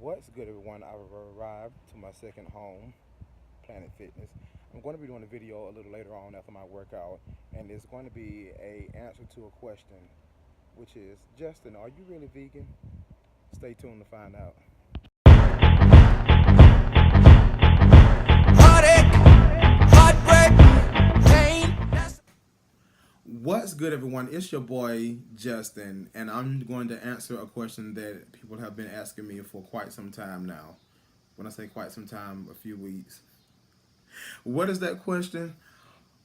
What's good, everyone? I've arrived to my second home, Planet Fitness. I'm going to be doing a video a little later on after my workout, and it's going to be a answer to a question, which is, Justin, are you really vegan? Stay tuned to find out. Heartache, heartbreak, pain. What's good, everyone? It's your boy Justin, and I'm going to answer a question that people have been asking me for quite some time now. When I say quite some time, a few weeks. What is that question?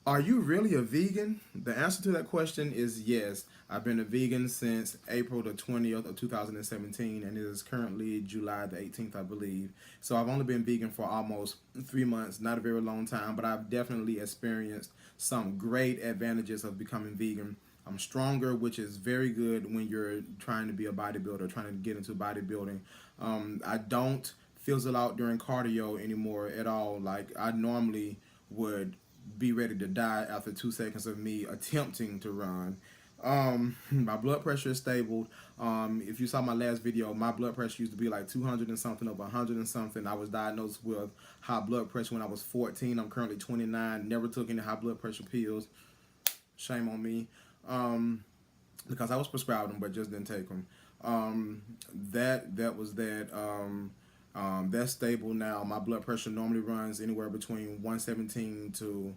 Are you really a vegan? The answer to that question is yes. I've been a vegan since April the 20th of 2017, and it is currently July the 18th, I believe. So I've only been vegan for almost 3 months, not a very long time, but I've definitely experienced some great advantages of becoming vegan. I'm stronger, which is very good when you're trying to be a bodybuilder, trying to get into bodybuilding. I don't fizzle out during cardio anymore at all. Like I normally would be ready to die after 2 seconds of me attempting to run. My blood pressure is stable. If you saw my last video, my blood pressure used to be like 200 and something, over 100 and something. I was diagnosed with high blood pressure when I was 14. I'm currently 29. Never took any high blood pressure pills. Shame on me. Because I was prescribed them, but just didn't take them. That was that. That's stable now. My blood pressure normally runs anywhere between 117 to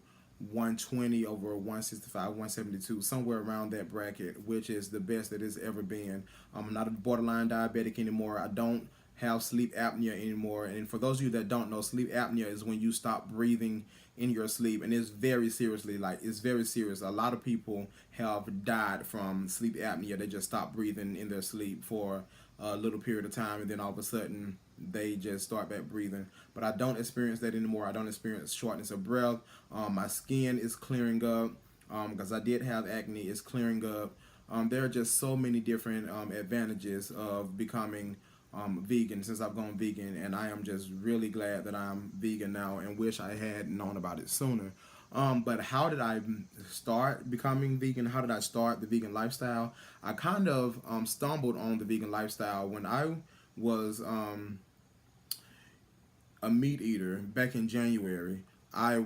120 over 165, 172, somewhere around that bracket, which is the best that it's ever been. I'm not a borderline diabetic anymore. I don't have sleep apnea anymore. And for those of you that don't know, sleep apnea is when you stop breathing in your sleep, and it's very it's very serious. A lot of people have died from sleep apnea. They just stop breathing in their sleep for a little period of time, and then all of a sudden they just start back breathing. But I don't experience that anymore. I don't experience shortness of breath. My skin is clearing up because I did have acne. It's clearing up. There are just so many different advantages of becoming vegan since I've gone vegan, and I am just really glad that I'm vegan now and wish I had known about it sooner. But how did I start becoming vegan? How did I start the vegan lifestyle? I kind of stumbled on the vegan lifestyle when I was a meat eater back in January. I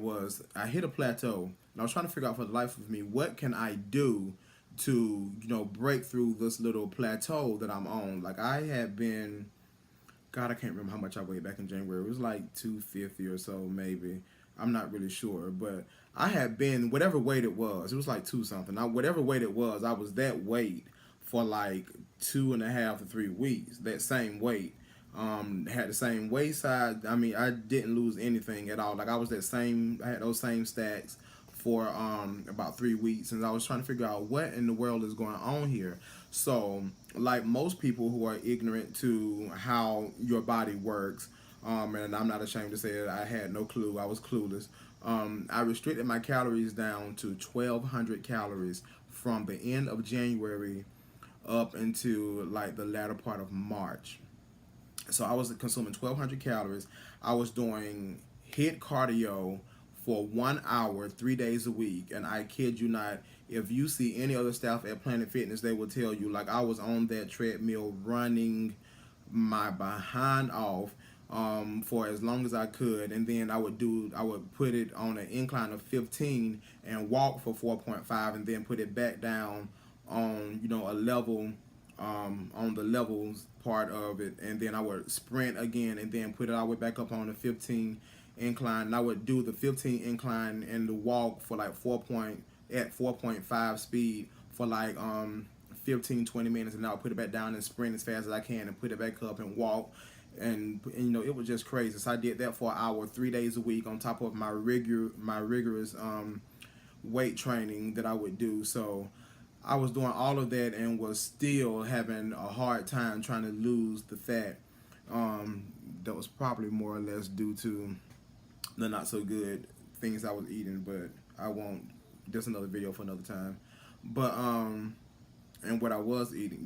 hit a plateau, and I was trying to figure out for the life of me, what can I do to break through this little plateau that I'm on. Like I had been, God, I can't remember how much I weighed back in January. It was like 250 or so, maybe. I'm not really sure, but I had been whatever weight it was. It was like two something. Whatever weight it was, I was that weight for like 2.5 to 3 weeks. That same weight. Had the same waist size. I mean, I didn't lose anything at all. Like I was that same. I had those same stacks for about 3 weeks, and I was trying to figure out what in the world is going on here. So, like most people who are ignorant to how your body works, and I'm not ashamed to say it, I had no clue. I was clueless. I restricted my calories down to 1,200 calories from the end of January up into like the latter part of March. So I was consuming 1,200 calories. I was doing HIIT cardio for 1 hour, 3 days a week. And I kid you not, if you see any other staff at Planet Fitness, they will tell you, like I was on that treadmill running my behind off for as long as I could. And then I would put it on an incline of 15 and walk for 4.5 and then put it back down on, a level on the levels part of it, and then I would sprint again and then put it all the way back up on the 15 incline, and I would do the 15 incline and the walk for like 4.5 speed for like 15-20 minutes, and I would put it back down and sprint as fast as I can and put it back up and walk. And it was just crazy. So I did that for an hour 3 days a week on top of my rigorous weight training that I would do. So I was doing all of that and was still having a hard time trying to lose the fat. That was probably more or less due to the not so good things I was eating, but I won't. That's another video for another time. But and what I was eating,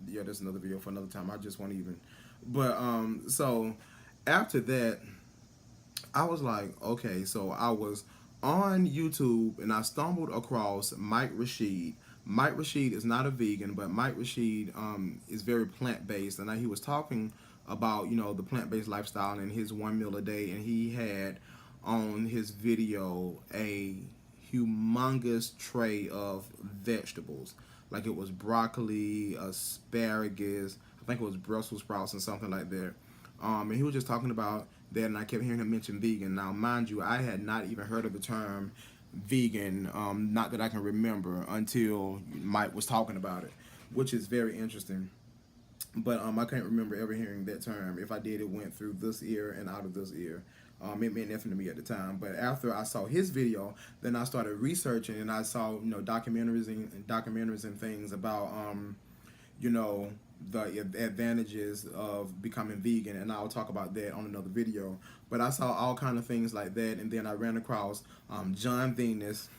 yeah, that's another video for another time. I just won't even. But so after that, I was like, okay, so I was on YouTube and I stumbled across Mike Rashid. Mike Rashid is not a vegan, but Mike Rashid is very plant based, and he was talking about the plant based lifestyle and his 1 meal a day, and he had on his video a humongous tray of vegetables, like it was broccoli, asparagus, I think it was Brussels sprouts and something like that. And he was just talking about that, and I kept hearing him mention vegan. Now, mind you, I had not even heard of the term vegan, not that I can remember, until Mike was talking about it, which is very interesting. But I can't remember ever hearing that term. If I did, it went through this ear and out of this ear. It meant nothing to me at the time. But after I saw his video, then I started researching, and I saw documentaries and things about the advantages of becoming vegan, and I'll talk about that on another video. But I saw all kind of things like that, and then I ran across Jon Venus,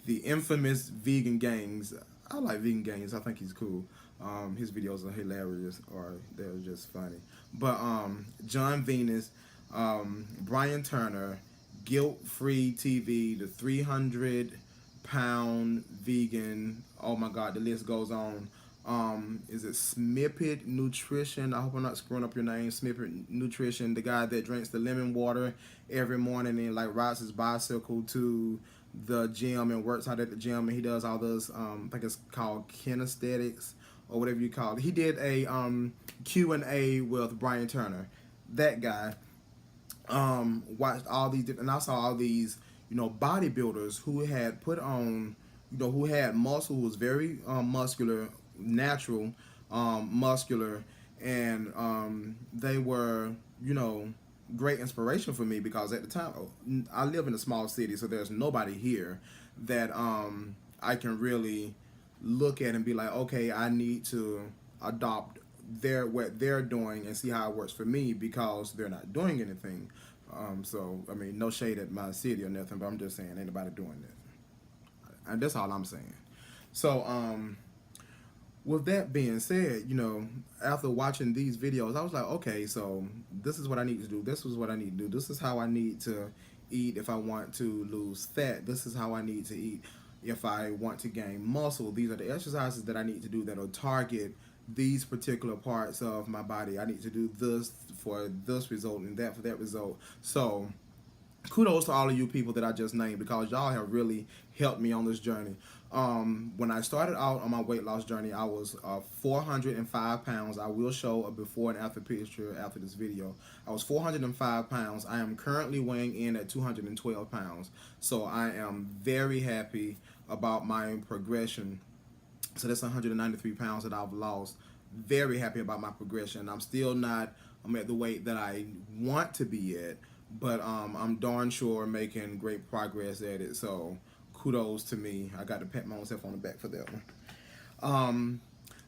the infamous Vegan Gangs. I like Vegan Gangs. I think he's cool. His videos are hilarious, or they're just funny. But Jon Venus, Brian Turner, Guilt Free TV, the 300-pound vegan. Oh my God, the list goes on. Is it Simnett Nutrition? I hope I'm not screwing up your name. Simnett Nutrition, the guy that drinks the lemon water every morning and like rides his bicycle to the gym and works out at the gym, and he does all those I think it's called kinesthetics or whatever you call it. He did a Q&A with Brian Turner. That guy watched all these different, and I saw all these bodybuilders who had put on, who had muscle, who was very muscular, natural, muscular, and they were great inspiration for me, because at the time I live in a small city, so there's nobody here that I can really look at and be like, okay, I need to adopt what they're doing and see how it works for me, because they're not doing anything. So I mean, no shade at my city or nothing, but I'm just saying, ain't nobody doing that, and that's all I'm saying. So with that being said, after watching these videos, I was like, okay, so this is what I need to do. This is what I need to do. This is how I need to eat if I want to lose fat. This is how I need to eat if I want to gain muscle. These are the exercises that I need to do that will target these particular parts of my body. I need to do this for this result and that for that result. So kudos to all of you people that I just named, because y'all have really helped me on this journey. When I started out on my weight loss journey, I was 405 pounds. I will show a before and after picture after this video. I was 405 pounds. I am currently weighing in at 212 pounds. So I am very happy about my progression. So that's 193 pounds that I've lost. Very happy about my progression. I'm still not at the weight that I want to be at, but I'm darn sure making great progress at it. So kudos to me. I got to pat myself on the back for that one.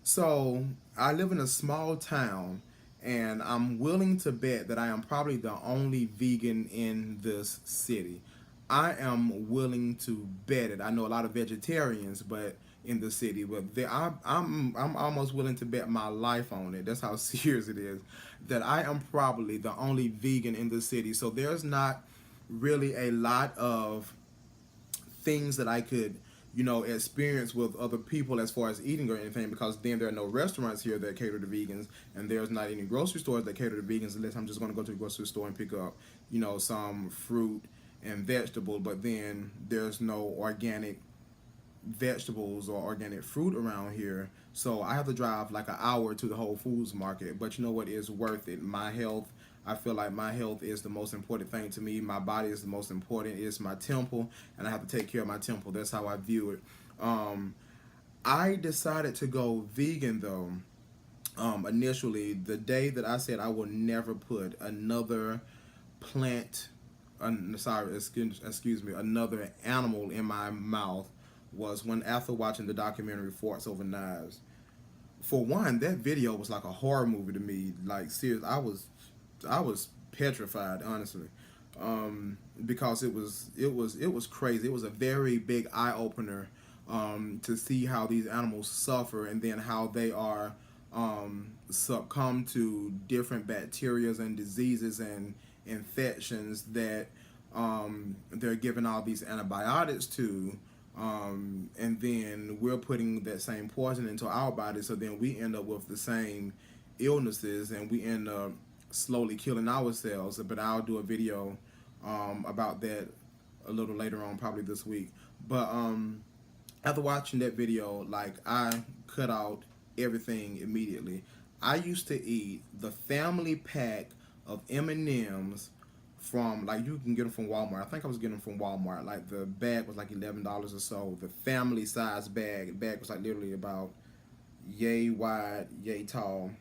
So I live in a small town, and I'm willing to bet that I am probably the only vegan in this city. I am willing to bet it. I know a lot of vegetarians, but in the city, but I'm almost willing to bet my life on it. That's how serious it is, that I am probably the only vegan in the city. So there's not really a lot of things that I could experience with other people as far as eating or anything, because then there are no restaurants here that cater to vegans, and there's not any grocery stores that cater to vegans, unless I'm just going to go to the grocery store and pick up some fruit and vegetable. But then there's no organic vegetables or organic fruit around here, so I have to drive like an hour to the Whole Foods market. But you know what, is worth it. My health, I feel like my health is the most important thing to me. My body is the most important. It's my temple, and I have to take care of my temple. That's how I view it. I decided to go vegan though, initially the day that I said I will never put another plant, excuse me, another animal in my mouth, was when, after watching the documentary Forks Over Knives. For one, that video was like a horror movie to me. Like, serious, I was petrified, honestly, because it was crazy. It was a very big eye opener to see how these animals suffer, and then how they are succumb to different bacterias and diseases and infections that they're given all these antibiotics to. And then we're putting that same poison into our body, so then we end up with the same illnesses, and we end up slowly killing ourselves. But I'll do a video about that a little later on, probably this week. But after watching that video, like, I cut out everything immediately. I used to eat the family pack of M&Ms from, like, you can get them from Walmart. I think I was getting them from Walmart. Like, the bag was like $11 or so. The family size bag. The bag was like literally about yay wide, yay tall.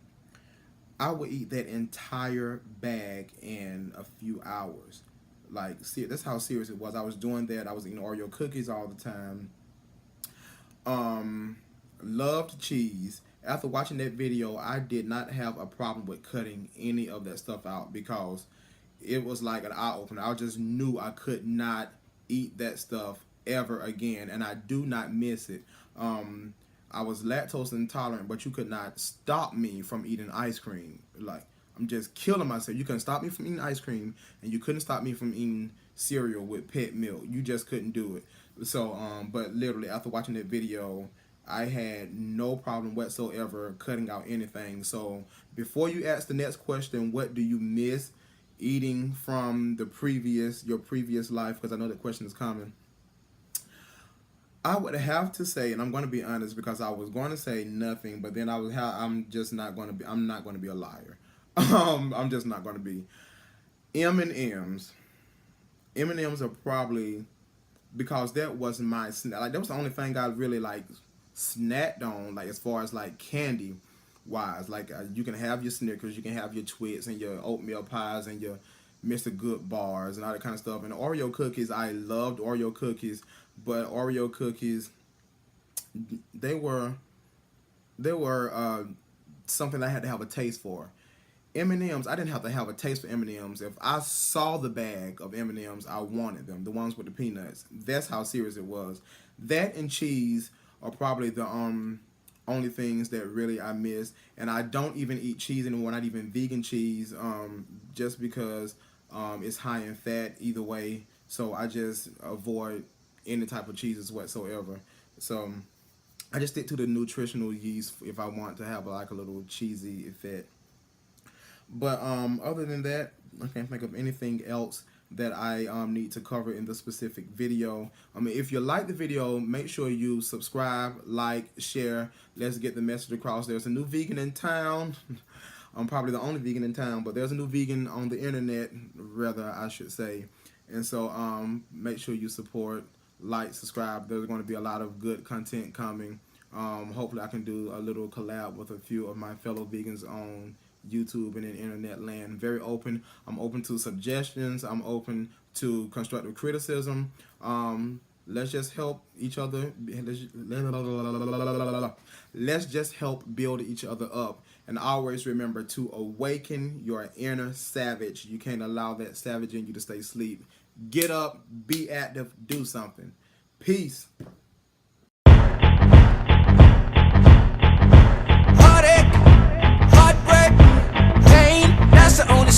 I would eat that entire bag in a few hours. Like, see, that's how serious it was. I was doing that. I was eating Oreo cookies all the time. Loved cheese. After watching that video, I did not have a problem with cutting any of that stuff out, because it was like an eye opener. I just knew I could not eat that stuff ever again, and I do not miss it. I was lactose intolerant, but you could not stop me from eating ice cream. Like, I'm just killing myself. You couldn't stop me from eating ice cream, and you couldn't stop me from eating cereal with pet milk. You just couldn't do it. So, but literally, after watching that video, I had no problem whatsoever cutting out anything. So, before you ask the next question, what do you miss eating from your previous life? Because I know that question is coming. I would have to say, and I'm going to be honest, because I was going to say nothing, but then I'm not going to be a liar. I'm just not going to be. M&Ms. M&Ms are probably, because that was my snack. Like, that was the only thing I really like snacked on, like, as far as like candy wise. Like, you can have your Snickers, you can have your Twix and your oatmeal pies and your Mr. Good bars and all that kind of stuff. And Oreo cookies, I loved Oreo cookies, but Oreo cookies, they were something I had to have a taste for. M&Ms, I didn't have to have a taste for M&Ms. If I saw the bag of M&Ms, I wanted them, the ones with the peanuts. That's how serious it was. That and cheese are probably the only things that really I miss. And I don't even eat cheese anymore, not even vegan cheese, just because it's high in fat either way. So I just avoid any type of cheeses whatsoever. So I just stick to the nutritional yeast if I want to have like a little cheesy effect. But other than that, I can't think of anything else that I need to cover in the specific video. If you like the video, make sure you subscribe, like, share. Let's get the message across. There's a new vegan in town. I'm probably the only vegan in town, but there's a new vegan on the internet, rather I should say. And so make sure you support, like, subscribe. There's going to be a lot of good content coming. Hopefully I can do a little collab with a few of my fellow vegans on YouTube and in internet land. Very open. I'm open to suggestions. I'm open to constructive criticism. Let's just help each other. Let's just help build each other up. And always remember to awaken your inner savage. You can't allow that savage in you to stay asleep. Get up, be active, do something. Peace. Heartache, heartbreak, pain, that's the only